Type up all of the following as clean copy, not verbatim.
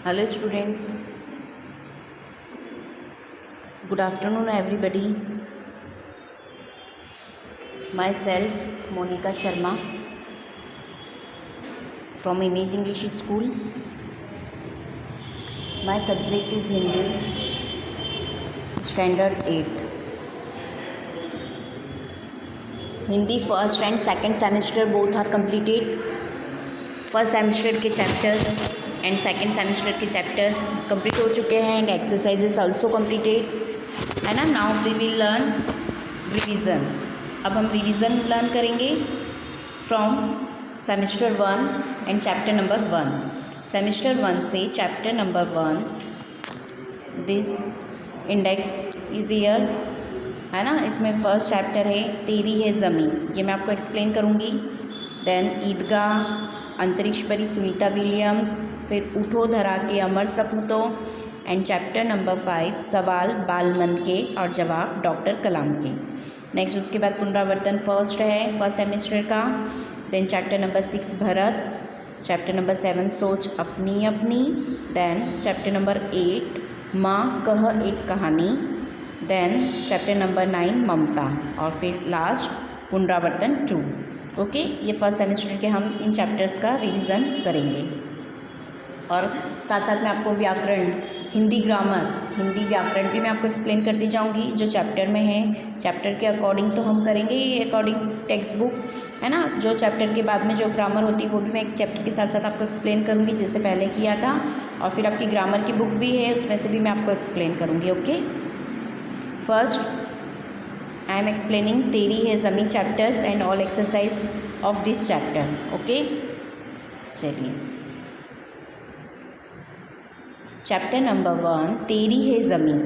Hello students, good afternoon everybody. Myself Monica Sharma from Image English School. My subject is Hindi, Standard 8. Hindi first and second semester both are completed. First semester के chapter and second semester के chapter complete हो चुके हैं and exercises also completed है ना. Now we will learn revision. अब हम revision learn करेंगे from semester 1 and chapter number 1. Semester 1 से chapter number 1 this index is here है ना. इसमें फर्स्ट चैप्टर है तेरी है ज़मीं, ये मैं आपको एक्सप्लेन करूँगी. देन ईदगाह, अंतरिक्ष परी सुनीता विलियम्स, फिर उठो धरा के अमर सपूतों एंड चैप्टर नंबर 5 सवाल बालमन के और जवाब डॉक्टर कलाम के. नेक्स्ट उसके बाद पुनरावर्तन फर्स्ट है फर्स्ट सेमेस्टर का. Then chapter number 6 Bharat, chapter number 7 सोच अपनी अपनी. देन चैप्टर नंबर 8 माँ कह एक कहानी. देन चैप्टर नंबर 9 ममता और फिर लास्ट पुनरावर्तन 2. ओके, ये फर्स्ट सेमेस्टर के हम इन चैप्टर्स का रिवीजन करेंगे और साथ साथ में आपको व्याकरण, हिंदी ग्रामर, हिंदी व्याकरण भी मैं आपको एक्सप्लेन करती जाऊंगी जो चैप्टर में है. चैप्टर के अकॉर्डिंग तो हम करेंगे ये अकॉर्डिंग टेक्स्ट बुक है ना. जो चैप्टर के बाद में जो ग्रामर होती है वो भी मैं एक चैप्टर के साथ साथ आपको एक्सप्लेन करूँगी जैसे पहले किया था. और फिर आपकी ग्रामर की बुक भी है उसमें से भी मैं आपको एक्सप्लेन करूँगी. Okay, first I am explaining तेरी है ज़मीं chapters and all exercise of this chapter. Okay, चलिए चैप्टर नंबर 1 तेरी है ज़मीं.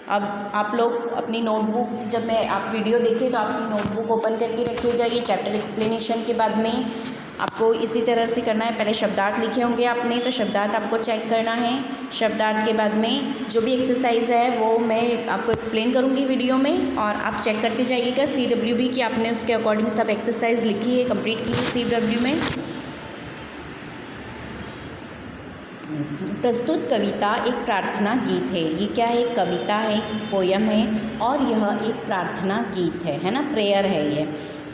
अब आप लोग अपनी नोटबुक, जब मैं आप वीडियो देखें तो आपकी नोटबुक ओपन करके रखिएगा. ये चैप्टर एक्सप्लेनेशन के बाद में आपको इसी तरह से करना है. पहले शब्दार्थ लिखे होंगे आपने तो शब्दार्थ आपको चेक करना है. शब्दार्थ के बाद में जो भी एक्सरसाइज है वो मैं आपको एक्सप्लेन करूँगी वीडियो में और आप चेक करते जाइएगा. CW भी कि आपने उसके अकॉर्डिंग सब एक्सरसाइज लिखी है, कंप्लीट की है CW में. प्रस्तुत कविता एक प्रार्थना गीत है. ये क्या है? कविता है, पोयम है और यह एक प्रार्थना गीत है ना, प्रेयर है ये,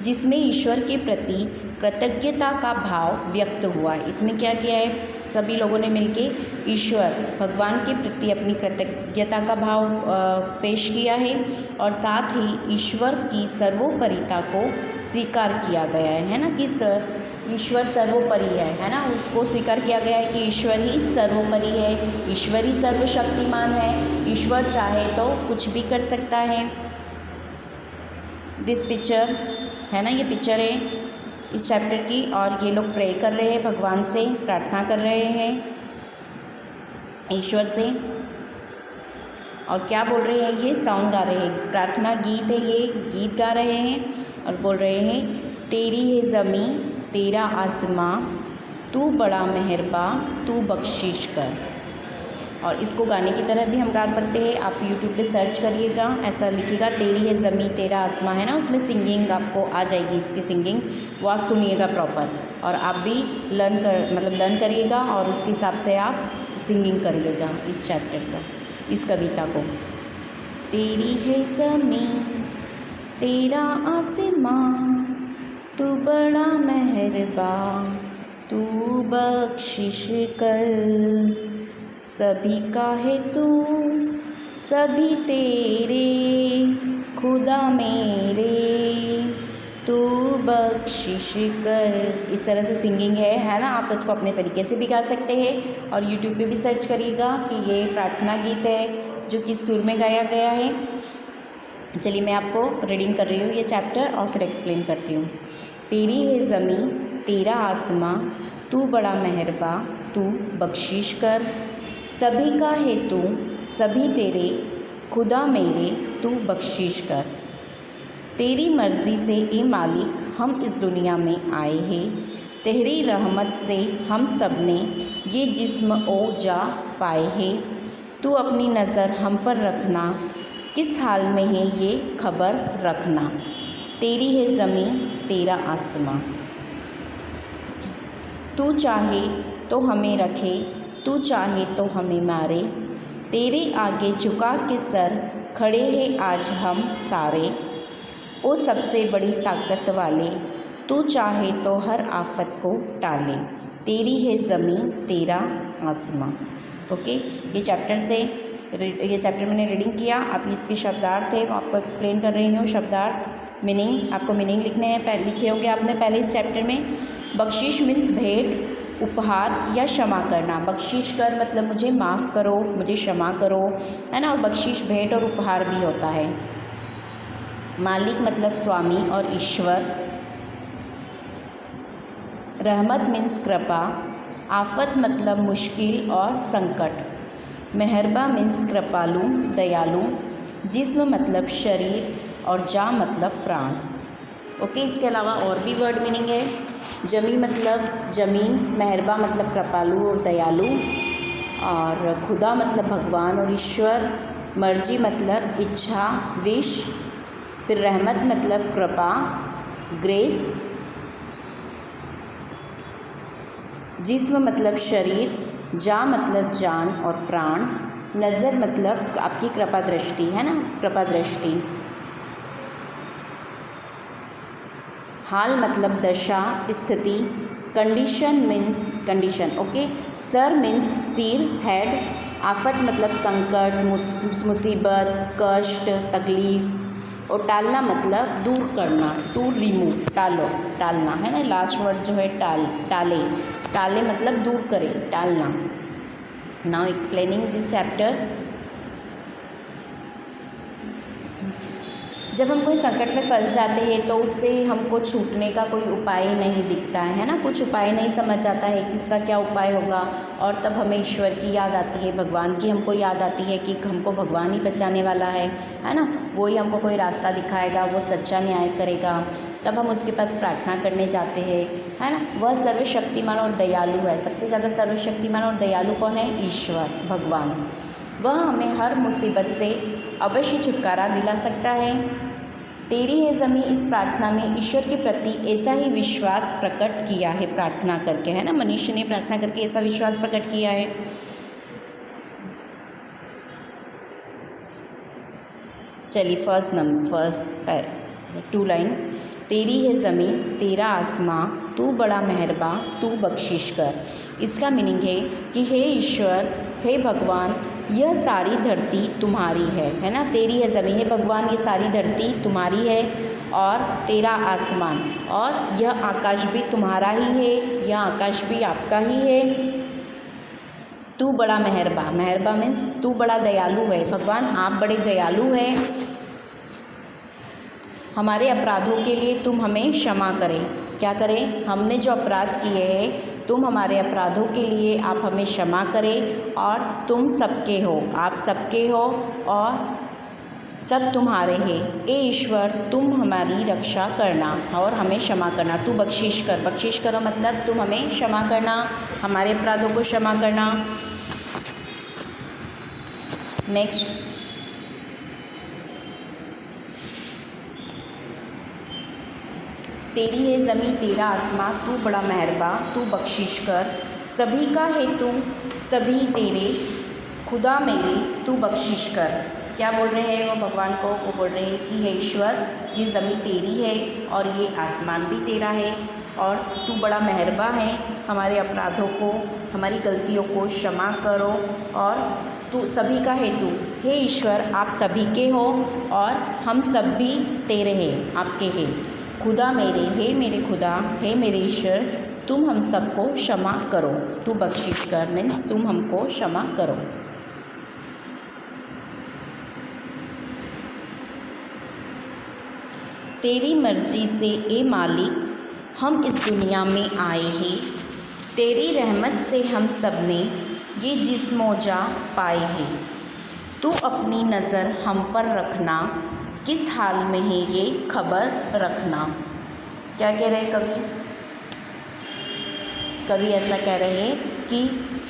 जिसमें ईश्वर के प्रति कृतज्ञता का भाव व्यक्त हुआ. इसमें क्या किया है? सभी लोगों ने मिलके ईश्वर भगवान के प्रति अपनी कृतज्ञता का भाव पेश किया है और साथ ही ईश्वर की सर्वोपरिता को स्वीकार किया गया है ना, कि ईश्वर सर्वोपरि है ना. उसको स्वीकार किया गया है कि ईश्वर ही सर्वोपरि है, ईश्वर ही सर्वशक्तिमान है, ईश्वर चाहे तो कुछ भी कर सकता है. दिस पिक्चर है ना, ये पिक्चर है इस चैप्टर की और ये लोग प्रे कर रहे हैं, भगवान से प्रार्थना कर रहे हैं ईश्वर से. और क्या बोल रहे हैं? ये सॉन्ग गा रहे हैं, प्रार्थना गीत है, ये गीत गा रहे हैं और बोल रहे हैं तेरी है ज़मीं तेरा आसमां तू बड़ा मेहरबान तू बख्शिश कर. और इसको गाने की तरह भी हम गा सकते हैं. आप YouTube पे सर्च करिएगा, ऐसा लिखिएगा तेरी है ज़मीं तेरा आसमां है ना, उसमें सिंगिंग आपको आ जाएगी. इसकी सिंगिंग वो आप सुनिएगा प्रॉपर और आप भी लर्न करिएगा और उसके हिसाब से आप सिंगिंग करिएगा इस चैप्टर का, इस कविता को. तेरी है ज़मीं तेरा आसमां तू बड़ा मेहरबान तू बख्शिश कर. सभी का है तू सभी तेरे खुदा मेरे तू बख्शिश कर. इस तरह से सिंगिंग है ना. आप इसको अपने तरीके से भी गा सकते हैं और YouTube पे भी सर्च करिएगा कि ये प्रार्थना गीत है जो किस सुर में गाया गया है. चलिए मैं आपको रीडिंग कर रही हूँ ये चैप्टर और फिर एक्सप्लेन करती हूँ. तेरी है ज़मीं तेरा आसमां तू बड़ा मेहरबान तू बख्शिश कर. सभी का है तू सभी तेरे खुदा मेरे तू बख्शिश कर. तेरी मर्ज़ी से ए मालिक हम इस दुनिया में आए हैं, तेरी रहमत से हम सब ने ये जिस्म ओ जा पाए हैं. तू अपनी नज़र हम पर रखना, किस हाल में है ये खबर रखना. तेरी है ज़मीं तेरा आसमां. तू चाहे तो हमें रखे तू चाहे तो हमें मारे, तेरे आगे झुका के सर खड़े हैं आज हम सारे। ओ सबसे बड़ी ताकत वाले, तू चाहे तो हर आफत को टाले, तेरी है ज़मीं तेरा आसमां। ओके, ये चैप्टर मैंने रीडिंग किया। आप इसके शब्दार्थ है वो आपको एक्सप्लेन कर रही हूँ। शब्दार्थ मीनिंग, आपको मीनिंग लिखने हैं, पहले लिखे होंगे आपने पहले इस चैप्टर में। बख्शिश मीन्स भेंट, उपहार या क्षमा करना। बख्शिश कर मतलब मुझे माफ़ करो, मुझे क्षमा करो, है ना। और बख्शिश भेंट और उपहार भी होता है। मालिक मतलब स्वामी और ईश्वर। रहमत मीन्स कृपा। आफत मतलब मुश्किल और संकट। मेहरबा मीन्स कृपालु, दयालु। जिस्म मतलब शरीर और जा मतलब प्राण। ओके, इसके अलावा और भी वर्ड मीनिंग है। जमी मतलब ज़मीन, मेहरबा मतलब कृपालु और दयालु, और खुदा मतलब भगवान और ईश्वर। मर्जी मतलब इच्छा, विश। फिर रहमत मतलब कृपा, ग्रेस। जिस्म मतलब शरीर, जा मतलब जान और प्राण। नज़र मतलब आपकी कृपा दृष्टि, है ना, कृपा दृष्टि। हाल मतलब दशा, स्थिति। कंडीशन। ओके। सर मीन्स सिर, हेड। आफत मतलब संकट, मुसीबत, कष्ट, तकलीफ। और टालना मतलब दूर करना, टू रिमूव, टालना, है ना। लास्ट वर्ड जो है टाले मतलब दूर करे, टालना। Now explaining this chapter. जब हम कोई संकट में फंस जाते हैं तो उससे हमको छूटने का कोई उपाय नहीं दिखता है ना, कुछ उपाय नहीं समझ आता है कि इसका क्या उपाय होगा। और तब हमें ईश्वर की याद आती है, भगवान की हमको याद आती है कि हमको भगवान ही बचाने वाला है ना। वो ही हमको कोई रास्ता दिखाएगा, वो सच्चा न्याय करेगा। तब हम उसके पास प्रार्थना करने जाते हैं, है ना। वह सर्वशक्तिमान और दयालु है। सबसे ज़्यादा सर्वशक्तिमान और दयालु कौन है? ईश्वर, भगवान। वह हमें हर मुसीबत से अवश्य छुटकारा दिला सकता है। तेरी है ज़मीं, इस प्रार्थना में ईश्वर के प्रति ऐसा ही विश्वास प्रकट किया है प्रार्थना करके, है ना। मनुष्य ने प्रार्थना करके ऐसा विश्वास प्रकट किया है। चलिए फर्स्ट 2 लाइन। तेरी है ज़मीं तेरा आसमां, तू बड़ा मेहरबा तू बख्शिश कर। इसका मीनिंग है कि हे ईश्वर, हे भगवान, यह सारी धरती तुम्हारी है ना। तेरी है ज़मीं, हे भगवान, ये सारी धरती तुम्हारी है और तेरा आसमान, और यह आकाश भी तुम्हारा ही है, यह आकाश भी आपका ही है। तू बड़ा मेहरबा मीन्स तू बड़ा दयालु है। भगवान आप बड़े दयालु हैं। हमारे अपराधों के लिए तुम हमें क्षमा करें। क्या करें? हमने जो अपराध किए हैं, तुम हमारे अपराधों के लिए आप हमें क्षमा करें। और तुम सबके हो, आप सबके हो और सब तुम्हारे हैं। ए ईश्वर, तुम हमारी रक्षा करना और हमें क्षमा करना। तू बख्शिश करो मतलब तुम हमें क्षमा करना, हमारे अपराधों को क्षमा करना। नेक्स्ट, तेरी है ज़मीं तेरा आसमां, तू बड़ा मेहरबा तू बख्शिश कर। सभी का है तू सभी तेरे, खुदा मेरे तू बख्शिश कर। क्या बोल रहे हैं वो भगवान को? वो बोल रहे हैं कि हे ईश्वर, ये ज़मीं तेरी है और ये आसमान भी तेरा है, और तू बड़ा मेहरबा है। हमारे अपराधों को, हमारी गलतियों को क्षमा करो। और तू सभी का है तू, हे ईश्वर, आप सभी के हो और हम सब भी तेरे हैं, आपके हैं। खुदा मेरे, हे मेरे खुदा, हे मेरे ईश्वर, तुम हम सबको क्षमा करो। तू बख्शिश कर मीन्स तुम हमको क्षमा करो। तेरी मर्जी से ए मालिक हम इस दुनिया में आए हैं। तेरी रहमत से हम सब ने ये जिस्मोजा पाए हैं। तू अपनी नज़र हम पर रखना, किस हाल में है ये खबर रखना। क्या कह रहे कवि? कवि ऐसा कह रहे हैं कि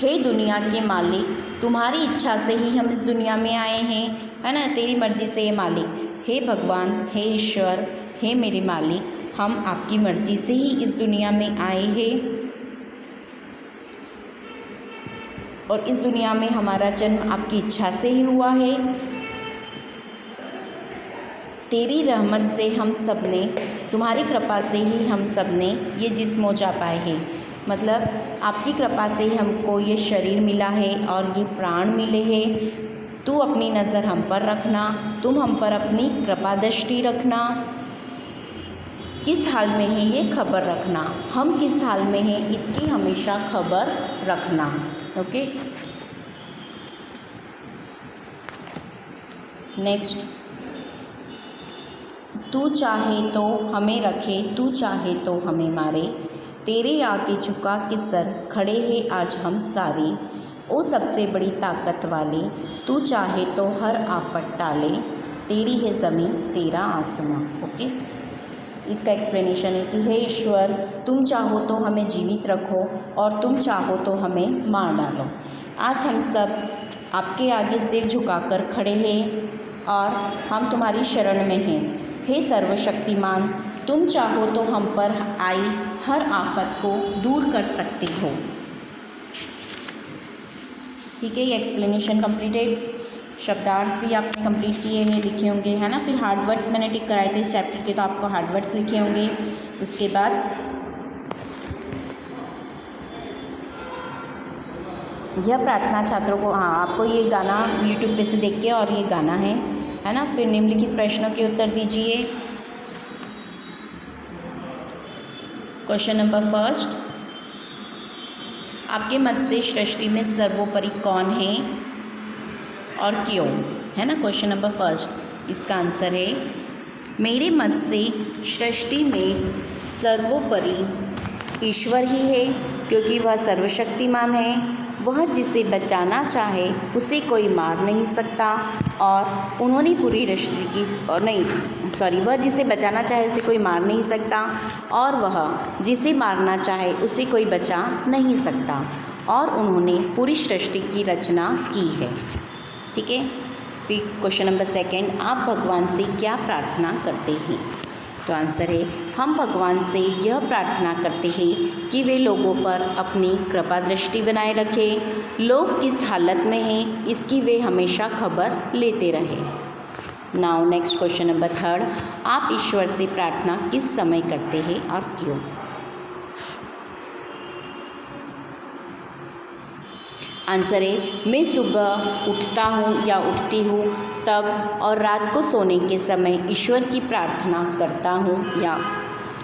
हे दुनिया के मालिक, तुम्हारी इच्छा से ही हम इस दुनिया में आए हैं, है ना। तेरी मर्जी से ये मालिक, हे भगवान, हे ईश्वर, हे मेरे मालिक, हम आपकी मर्जी से ही इस दुनिया में आए हैं। और इस दुनिया में हमारा जन्म आपकी इच्छा से ही हुआ है। तेरी रहमत से हम सब ने, तुम्हारी कृपा से ही हम सब ने ये जिस्म जा पाए हैं। मतलब आपकी कृपा से ही हमको ये शरीर मिला है और ये प्राण मिले हैं। तू अपनी नज़र हम पर रखना, तुम हम पर अपनी कृपा दृष्टि रखना। किस हाल में है ये खबर रखना, हम किस हाल में हैं इसकी हमेशा खबर रखना। ओके, नेक्स्ट, तू चाहे तो हमें रखे, तू चाहे तो हमें मारे, तेरे आगे झुका के सर खड़े हैं आज हम सारे। ओ सबसे बड़ी ताकत वाले, तू चाहे तो हर आफत टाले, तेरी है ज़मीं तेरा आसमां। ओके, इसका एक्सप्लेनेशन है कि हे ईश्वर, तुम चाहो तो हमें जीवित रखो और तुम चाहो तो हमें मार डालो। आज हम सब आपके आगे सिर झुकाकर खड़े हैं और हम तुम्हारी शरण में हैं। हे सर्वशक्तिमान, तुम चाहो तो हम पर आई हर आफत को दूर कर सकते हो। ठीक है, ये एक्सप्लेनेशन कंप्लीटेड। शब्दार्थ भी आपने कंप्लीट किए हैं, लिखे होंगे, है ना। फिर हार्ड वर्ड्स मैंने टिक कराए थे इस चैप्टर के, तो आपको हार्ड वर्ड्स लिखे होंगे। उसके बाद यह प्रार्थना छात्रों को, हाँ, आपको ये गाना यूट्यूब पे से देख के, और ये गाना है ना। फिर निम्नलिखित प्रश्नों के उत्तर दीजिए। क्वेश्चन नंबर फर्स्ट, आपके मत से सृष्टि में सर्वोपरि कौन है और क्यों, है ना। क्वेश्चन नंबर फर्स्ट, इसका आंसर है मेरे मत से सृष्टि में सर्वोपरि ईश्वर ही है, क्योंकि वह सर्वशक्तिमान है। वह जिसे बचाना चाहे उसे कोई मार नहीं सकता, और उन्होंने पूरी सृष्टि की, और नहीं सॉरी, वह जिसे बचाना चाहे उसे कोई मार नहीं सकता, और वह जिसे मारना चाहे उसे कोई बचा नहीं सकता, और उन्होंने पूरी सृष्टि की रचना की है। ठीक है। फिर क्वेश्चन नंबर सेकंड, आप भगवान से क्या प्रार्थना करते हैं। तो आंसर है हम भगवान से यह प्रार्थना करते हैं कि वे लोगों पर अपनी कृपा दृष्टि बनाए रखें। लोग किस हालत में हैं इसकी वे हमेशा खबर लेते रहें। Now next question number third, आप ईश्वर से प्रार्थना किस समय करते हैं और क्यों। आंसर है मैं सुबह उठता हूँ या उठती हूँ तब, और रात को सोने के समय ईश्वर की प्रार्थना करता हूँ या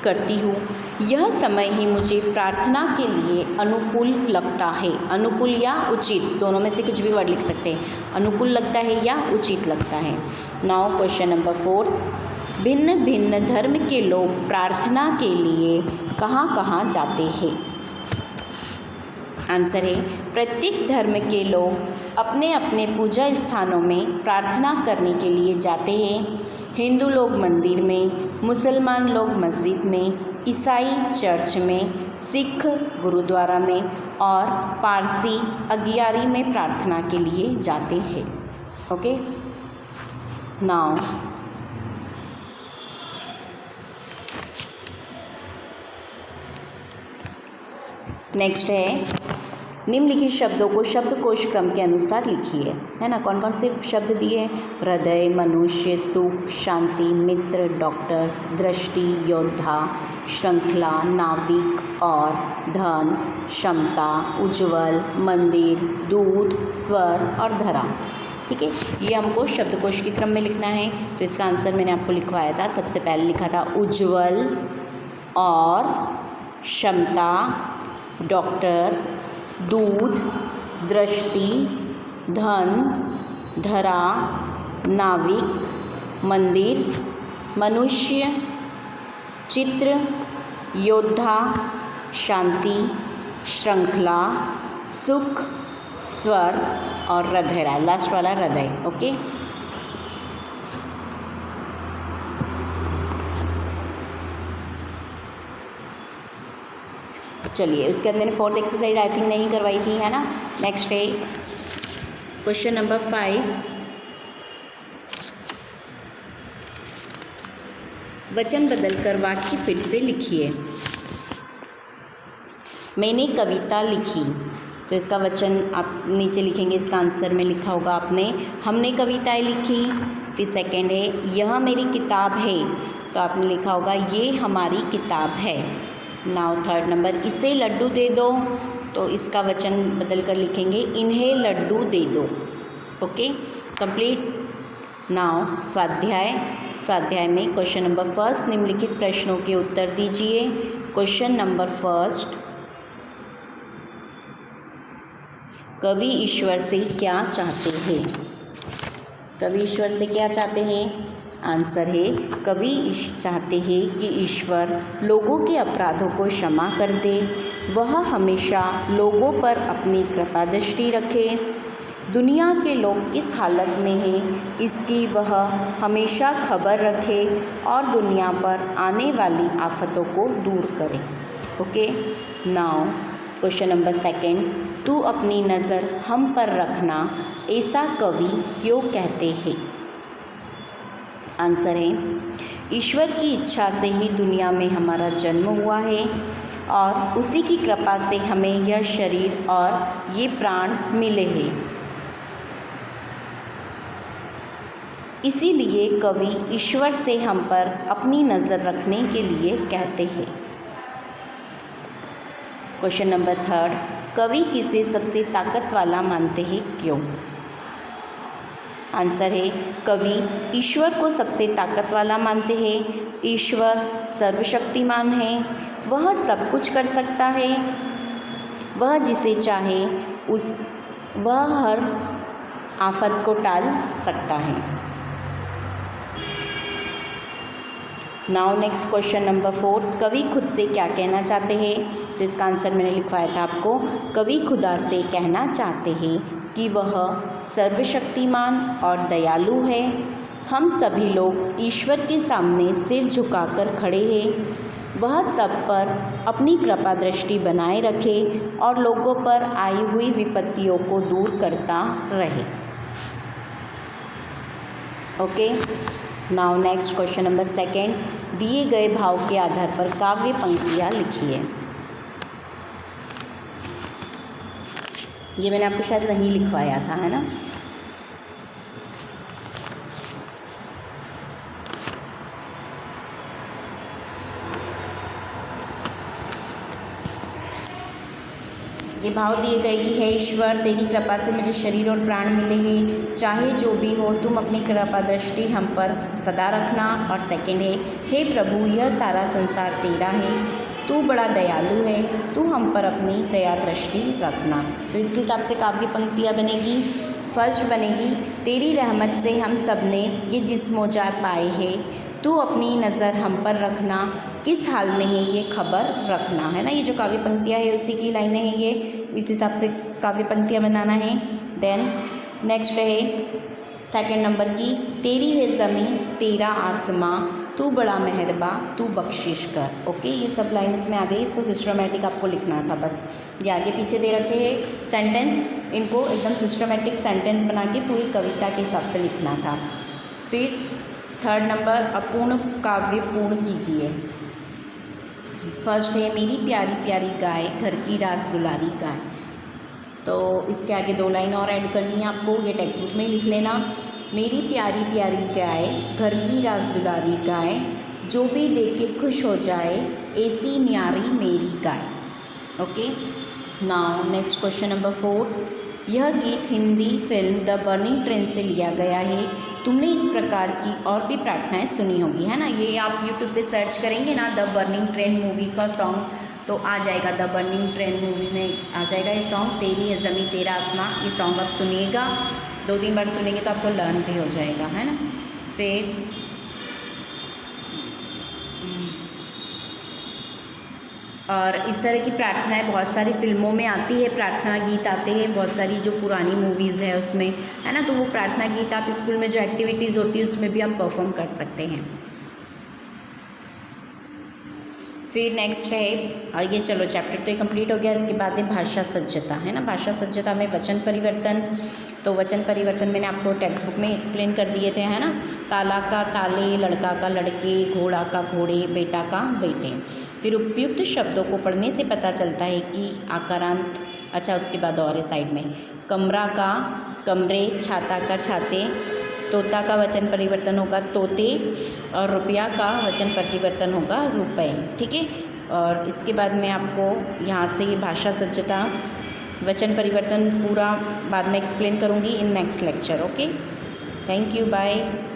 करती हूँ। यह समय ही मुझे प्रार्थना के लिए अनुकूल लगता है। अनुकूल या उचित, दोनों में से कुछ भी वर्ड लिख सकते हैं। अनुकूल लगता है या उचित लगता है। नाउ क्वेश्चन नंबर फोर्थ, भिन्न भिन्न धर्म के लोग प्रार्थना के लिए कहाँ कहाँ जाते हैं। आंसर है प्रत्येक धर्म के लोग अपने अपने पूजा स्थानों में प्रार्थना करने के लिए जाते हैं। हिंदू लोग मंदिर में, मुसलमान लोग मस्जिद में, ईसाई चर्च में, सिख गुरुद्वारा में, और पारसी अगियारी में प्रार्थना के लिए जाते हैं। ओके, नाउ नेक्स्ट है निम्नलिखित शब्दों को शब्दकोश क्रम के अनुसार लिखिए, है ना। कौन कौन से शब्द दिए, हृदय, मनुष्य, सुख, शांति, मित्र, डॉक्टर, दृष्टि, योद्धा, श्रृंखला, नाविक, और धन, क्षमता, उज्ज्वल, मंदिर, दूध, स्वर और धरा। ठीक है, ये हमको शब्दकोश के क्रम में लिखना है। तो इसका आंसर मैंने आपको लिखवाया था, सबसे पहले लिखा था उज्ज्वल और क्षमता, डॉक्टर, दूध, दृष्टि, धन, धरा, नाविक, मंदिर, मनुष्य, चित्र, योद्धा, शांति, श्रृंखला, सुख, स्वर और हृदय, लास्ट वाला हृदय। ओके, चलिए उसके बाद मैंने फोर्थ एक्सरसाइज आई थिंक नहीं करवाई थी, है ना। नेक्स्ट है क्वेश्चन नंबर 5, वचन बदलकर वाक्य फिर से लिखिए। मैंने कविता लिखी, तो इसका वचन आप नीचे लिखेंगे, इसका आंसर में लिखा होगा आपने हमने कविताएं लिखी। फिर सेकंड है यह मेरी किताब है, तो आपने लिखा होगा ये हमारी किताब है। नाउ थर्ड नंबर इसे लड्डू दे दो, तो इसका वचन बदल कर लिखेंगे इन्हें लड्डू दे दो। Okay complete. नाउ स्वाध्याय में क्वेश्चन नंबर फर्स्ट, निम्नलिखित प्रश्नों के उत्तर दीजिए। क्वेश्चन नंबर फर्स्ट, कवि ईश्वर से क्या चाहते हैं? कवि ईश्वर से क्या चाहते हैं? आंसर है कवि चाहते हैं कि ईश्वर लोगों के अपराधों को क्षमा कर दे, वह हमेशा लोगों पर अपनी कृपा दृष्टि रखे, दुनिया के लोग किस हालत में हैं इसकी वह हमेशा खबर रखे और दुनिया पर आने वाली आफतों को दूर करे। Okay now question number second, तू अपनी नज़र हम पर रखना ऐसा कवि क्यों कहते हैं? आंसर है ईश्वर की इच्छा से ही दुनिया में हमारा जन्म हुआ है और उसी की कृपा से हमें यह शरीर और ये प्राण मिले हैं। इसीलिए कवि ईश्वर से हम पर अपनी नज़र रखने के लिए कहते हैं। क्वेश्चन नंबर थर्ड, कवि किसे सबसे ताकत वाला मानते हैं क्यों? आंसर है कवि ईश्वर को सबसे ताकत वाला मानते हैं। ईश्वर सर्वशक्तिमान है, वह सब कुछ कर सकता है, वह जिसे चाहे वह हर आफत को टाल सकता है। Now next question number fourth, कवि खुद से क्या कहना चाहते हैं? तो इसका आंसर मैंने लिखवाया था आपको, कवि खुदा से कहना चाहते हैं कि वह सर्वशक्तिमान और दयालु है। हम सभी लोग ईश्वर के सामने सिर झुकाकर खड़े हैं, वह सब पर अपनी कृपा दृष्टि बनाए रखे और लोगों पर आई हुई विपत्तियों को दूर करता रहे। Okay now next question number second, दिए गए भाव के आधार पर काव्य पंक्तियाँ लिखिए। ये मैंने आपको शायद नहीं लिखवाया था, है ना? ये भाव दिए गए कि हे ईश्वर, तेरी कृपा से मुझे शरीर और प्राण मिले हैं, चाहे जो भी हो तुम अपनी कृपा दृष्टि हम पर सदा रखना। और सेकंड है, हे प्रभु, यह सारा संसार तेरा है, तू बड़ा दयालु है, तू हम पर अपनी दया दृष्टि रखना। तो इसके हिसाब से काव्य पंक्तियाँ बनेगी। फर्स्ट बनेगी, तेरी रहमत से हम सब ने ये जिस्म जा पाए हैं, तू अपनी नज़र हम पर रखना, किस हाल में है ये खबर रखना, है ना? ये जो काव्य पंक्तियाँ है उसी की लाइनें हैं ये, इस हिसाब से काव्य पंक्तियाँ बनाना है। देन नेक्स्ट है सेकंड नंबर की, तेरी है ज़मीं तेरा आसमां, तू बड़ा मेहरबा तू बख्शिश कर। ओके ये सब लाइन इसमें आ गई, इसको सिस्टमेटिक आपको लिखना था बस। ये आगे पीछे दे रखे हैं सेंटेंस, इनको एकदम सिस्टमेटिक सेंटेंस बना के पूरी कविता के हिसाब से लिखना था। फिर थर्ड नंबर, अपूर्ण काव्य पूर्ण कीजिए। फर्स्ट है, मेरी प्यारी प्यारी गाय घर की रास दुलारी गाय। तो इसके आगे दो लाइन और ऐड करनी है आपको, ये टेक्स्ट बुक में लिख लेना। मेरी प्यारी प्यारी गाय घर की रास दुलारी गाय, जो भी देखे खुश हो जाए ऐसी न्यारी मेरी गाय। Okay now next question number 4, यह गीत Hindi film the burning train से लिया गया है। तुमने इस प्रकार की और भी प्रार्थनाएं सुनी होगी, है ना? ये आप यूट्यूब पे सर्च करेंगे ना, द बर्निंग ट्रेन मूवी का सॉन्ग, तो आ जाएगा। द बर्निंग ट्रेन मूवी में आ जाएगा ये सॉन्ग, तेरी है ज़मीं तेरा आसमां। ये सॉन्ग आप सुनिएगा, 2-3 बार सुनेंगे तो आपको लर्न भी हो जाएगा, है ना? फिर और इस तरह की प्रार्थनाएं बहुत सारी फिल्मों में आती है, प्रार्थना गीत आते हैं बहुत सारी, जो पुरानी मूवीज़ है उसमें, है ना? तो वो प्रार्थना गीत आप स्कूल में जो एक्टिविटीज़ होती है उसमें भी आप परफॉर्म कर सकते हैं। फिर नेक्स्ट है, और ये चलो चैप्टर तो कंप्लीट हो गया। इसके बाद है भाषा सज्जता, है ना? भाषा सज्जता में वचन परिवर्तन। तो वचन परिवर्तन मैंने आपको टेक्स्ट बुक में एक्सप्लेन कर दिए थे, है ना? ताला का ताले, लड़का का लड़के, घोड़ा का घोड़े, बेटा का बेटे। फिर उपयुक्त शब्दों को पढ़ने से पता चलता है कि आकारांत अच्छा उसके बाद और है साइड में, कमरा का कमरे, छाता का छाते, तोता का वचन परिवर्तन होगा तोते और रुपया का वचन परिवर्तन होगा रुपए। ठीक है, और इसके बाद में आपको यहाँ से ये भाषा सज्जता वचन परिवर्तन पूरा बाद में एक्सप्लेन करूँगी in next lecture. Okay, thank you, bye.